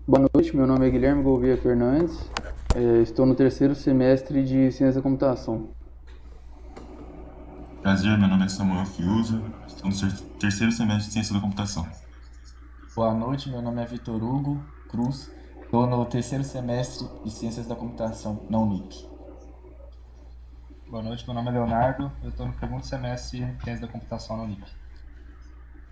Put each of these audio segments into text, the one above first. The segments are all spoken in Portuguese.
Boa noite, meu nome é Guilherme Gouveia Fernandes, estou no terceiro semestre de Ciência da Computação. Prazer, meu nome é Samuel Fiuza, estou no terceiro semestre de Ciência da Computação. Boa noite, meu nome é Vitor Hugo Cruz, estou no terceiro semestre de Ciências da Computação na Unip. Boa noite, meu nome é Leonardo, eu estou no segundo semestre de Ciência da Computação na Unip.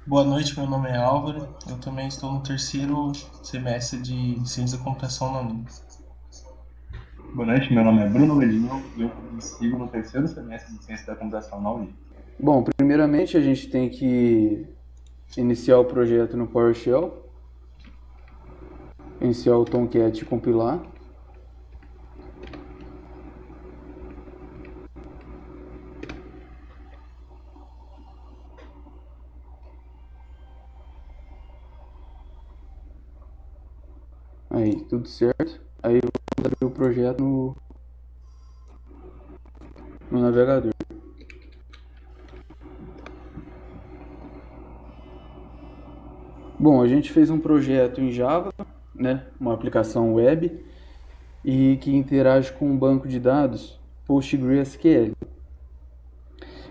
Boa noite, meu nome é Álvaro, eu também estou no terceiro semestre de Ciência da Computação na UNI. Boa noite, meu nome é Bruno Lelinho e eu sigo no terceiro semestre de Ciência da Computação na UNI. Bom, primeiramente a gente tem que iniciar o projeto no PowerShell, iniciar o Tomcat e compilar. Aí, tudo certo. Aí vamos abrir o projeto no navegador. Bom, a gente fez um projeto em Java, né, uma aplicação web, e que interage com um banco de dados PostgreSQL.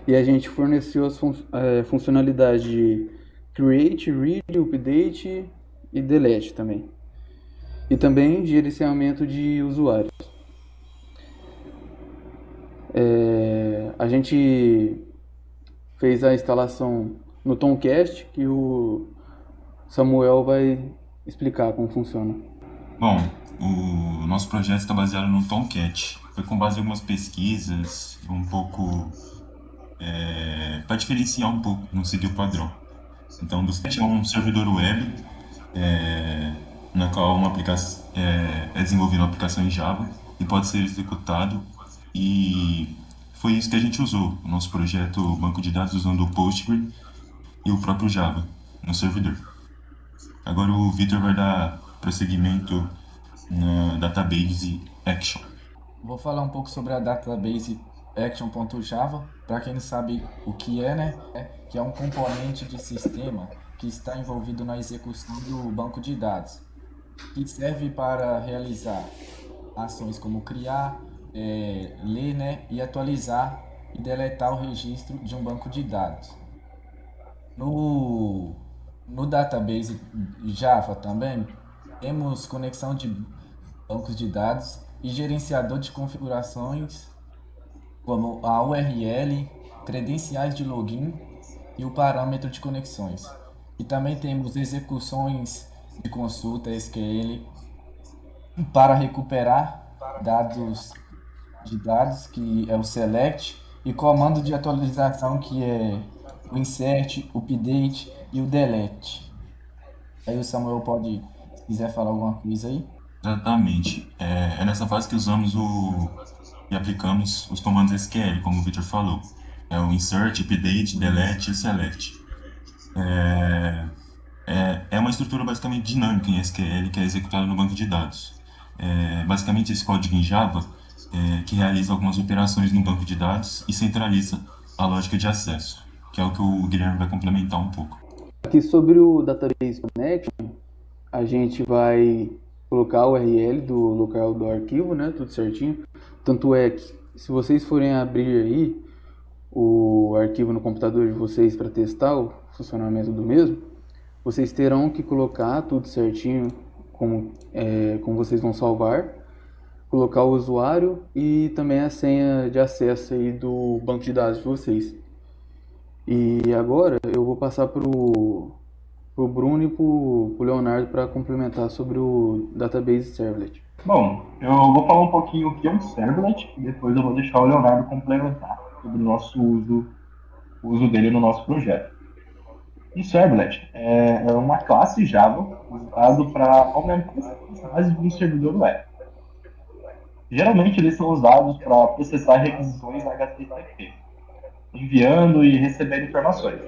E a gente forneceu as funcionalidades de create, read, update e delete também. E também gerenciamento de usuários. A gente fez a instalação no Tomcast, que o Samuel vai explicar como funciona. Bom, o nosso projeto está baseado no Tomcat. Foi com base em algumas pesquisas, um pouco para diferenciar um pouco, não seguir o padrão. Então, o Tomcat é um servidor web, na qual é desenvolvida uma aplicação em Java e pode ser executado. E foi isso que a gente usou, o nosso projeto, o banco de dados usando o Postgre e o próprio Java no servidor. Agora o Victor vai dar prosseguimento na database action. Vou falar um pouco sobre a database action.java. Para quem não sabe o que é, né? Que é um componente de sistema que está envolvido na execução do banco de dados, que serve para realizar ações como criar, ler, né, e atualizar e deletar o registro de um banco de dados. No, no database Java também temos conexão de bancos de dados e gerenciador de configurações como a URL, credenciais de login e o parâmetro de conexões. E também temos execuções de consulta SQL para recuperar dados, que é o select, e comando de atualização, que é o insert, o update e o delete. Aí o Samuel pode, se quiser falar alguma coisa aí. Exatamente. É nessa fase que usamos e aplicamos os comandos SQL, como o Victor falou. É o insert, update, delete e select. É uma estrutura basicamente dinâmica em SQL que é executada no banco de dados. Basicamente esse código em Java que realiza algumas operações no banco de dados e centraliza a lógica de acesso, que é o que o Guilherme vai complementar um pouco. Aqui sobre o Database Connection, a gente vai colocar o URL do local do arquivo, né? Tudo certinho. Tanto é que, se vocês forem abrir aí o arquivo no computador de vocês para testar o funcionamento do mesmo, vocês terão que colocar tudo certinho como vocês vão salvar, colocar o usuário e também a senha de acesso aí do banco de dados de vocês. E agora eu vou passar pro Bruno e pro Leonardo para complementar sobre o Database Servlet. Bom, eu vou falar um pouquinho o que é um servlet e depois eu vou deixar o Leonardo complementar sobre o nosso o uso dele no nosso projeto. Um servlet é uma classe Java usado para aumentar as capacidades de um servidor web. Geralmente eles são usados para processar requisições HTTP, enviando e recebendo informações,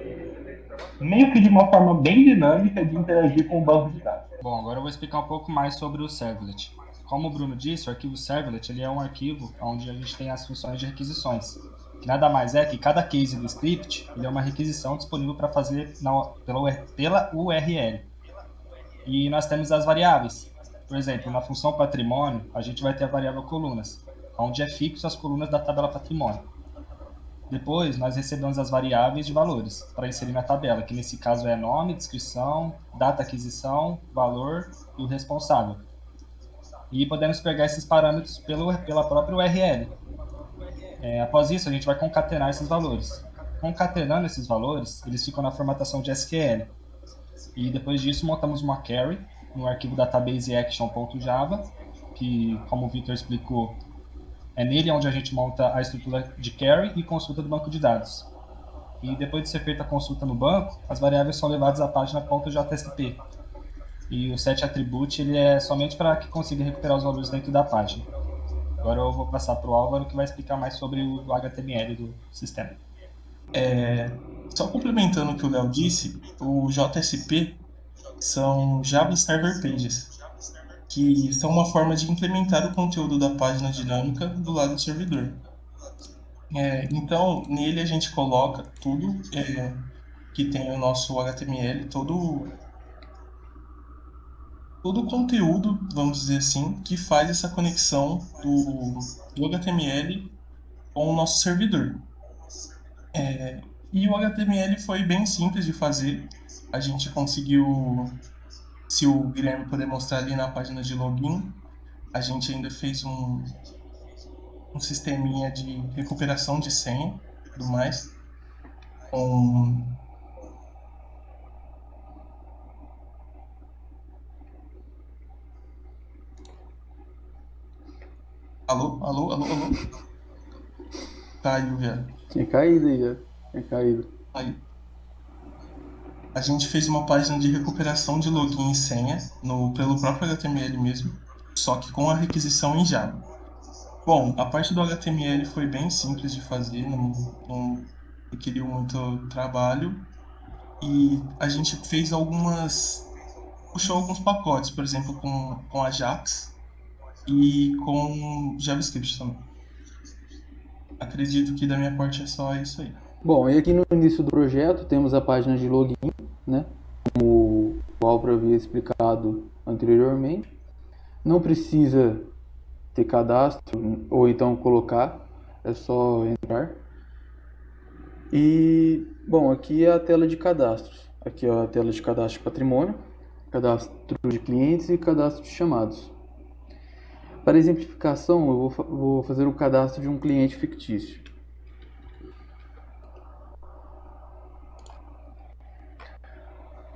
meio que de uma forma bem dinâmica de interagir com o banco de dados. Bom, agora eu vou explicar um pouco mais sobre o servlet. Como o Bruno disse, o arquivo servlet ele é um arquivo onde a gente tem as funções de requisições, que nada mais é que cada case do script ele é uma requisição disponível para fazer pela URL. E nós temos as variáveis, Por exemplo, na função patrimônio, a gente vai ter a variável colunas, onde é fixo as colunas da tabela patrimônio. Depois, nós recebemos as variáveis de valores para inserir na tabela, que nesse caso é nome, descrição, data aquisição, valor e o responsável. E podemos pegar esses parâmetros pela própria URL. Após isso, a gente vai concatenar esses valores. Concatenando esses valores, eles ficam na formatação de SQL. E depois disso, montamos uma query no arquivo databaseaction.java, que, como o Victor explicou, é nele onde a gente monta a estrutura de query e consulta do banco de dados. E depois de ser feita a consulta no banco, as variáveis são levadas à página .jsp. E o setAttribute ele é somente para que consiga recuperar os valores dentro da página. Agora eu vou passar para o Álvaro, que vai explicar mais sobre o HTML do sistema. Só complementando o que o Léo disse, o JSP são Java Server Pages, que são uma forma de implementar o conteúdo da página dinâmica do lado do servidor. Então, nele a gente coloca tudo que tem o nosso HTML, todo o conteúdo, vamos dizer assim, que faz essa conexão do HTML com o nosso servidor. E o HTML foi bem simples de fazer. A gente conseguiu, se o Guilherme puder mostrar ali na página de login, a gente ainda fez um sisteminha de recuperação de senha e tudo mais. Alô? Caiu, velho. Tinha caído aí, já. Tinha caído. Aí. A gente fez uma página de recuperação de login e senha pelo próprio HTML mesmo, só que com a requisição em Java. Bom, a parte do HTML foi bem simples de fazer, não requeriu muito trabalho, e a gente fez puxou alguns pacotes, por exemplo, com Ajax e com JavaScript também. Acredito que da minha parte é só isso aí. Bom, e aqui no início do projeto temos a página de login, né? Como o Álvaro havia explicado anteriormente. Não precisa ter cadastro ou então colocar, é só entrar. E, bom, aqui é a tela de cadastros. Aqui é a tela de cadastro de patrimônio, cadastro de clientes e cadastro de chamados. Para exemplificação, eu vou fazer o cadastro de um cliente fictício.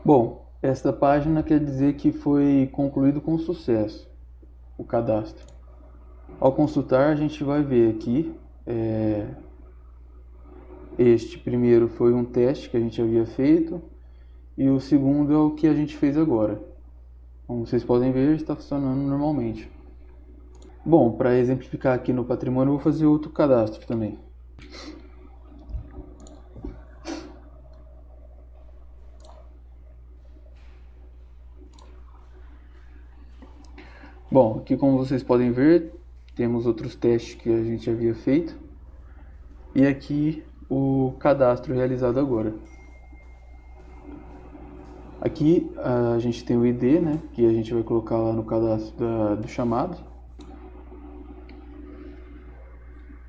Bom, esta página quer dizer que foi concluído com sucesso o cadastro. Ao consultar, a gente vai ver aqui, este primeiro foi um teste que a gente havia feito e o segundo é o que a gente fez agora. Como vocês podem ver, está funcionando normalmente. Bom, para exemplificar aqui no patrimônio, eu vou fazer outro cadastro também. Bom, aqui como vocês podem ver, temos outros testes que a gente havia feito. E aqui o cadastro realizado agora. Aqui a gente tem o ID, né, que a gente vai colocar lá no cadastro do chamado.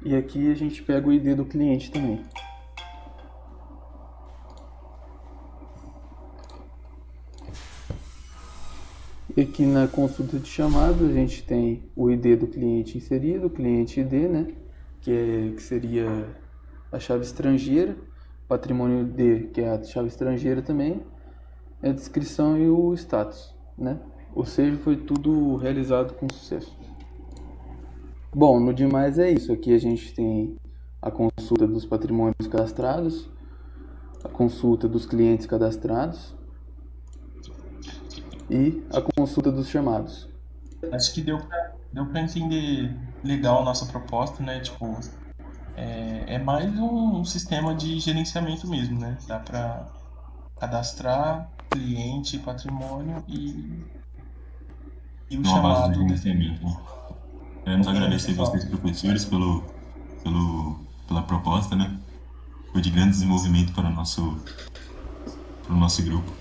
E aqui a gente pega o ID do cliente também. E aqui na consulta de chamado a gente tem o ID do cliente inserido, o cliente ID, né, que seria a chave estrangeira, patrimônio ID, que é a chave estrangeira também, a descrição e o status, né? Ou seja, foi tudo realizado com sucesso. Bom, no demais é isso. Aqui a gente tem a consulta dos patrimônios cadastrados, a consulta dos clientes cadastrados e a consulta dos chamados. Acho que deu pra entender legal a nossa proposta, né? Tipo, é mais um sistema de gerenciamento mesmo, né? Dá pra cadastrar cliente, patrimônio e o Uma base chamado. de gerenciamento, né? Queremos agradecer vocês, professores, pela proposta, né? Foi de grande desenvolvimento para o nosso grupo.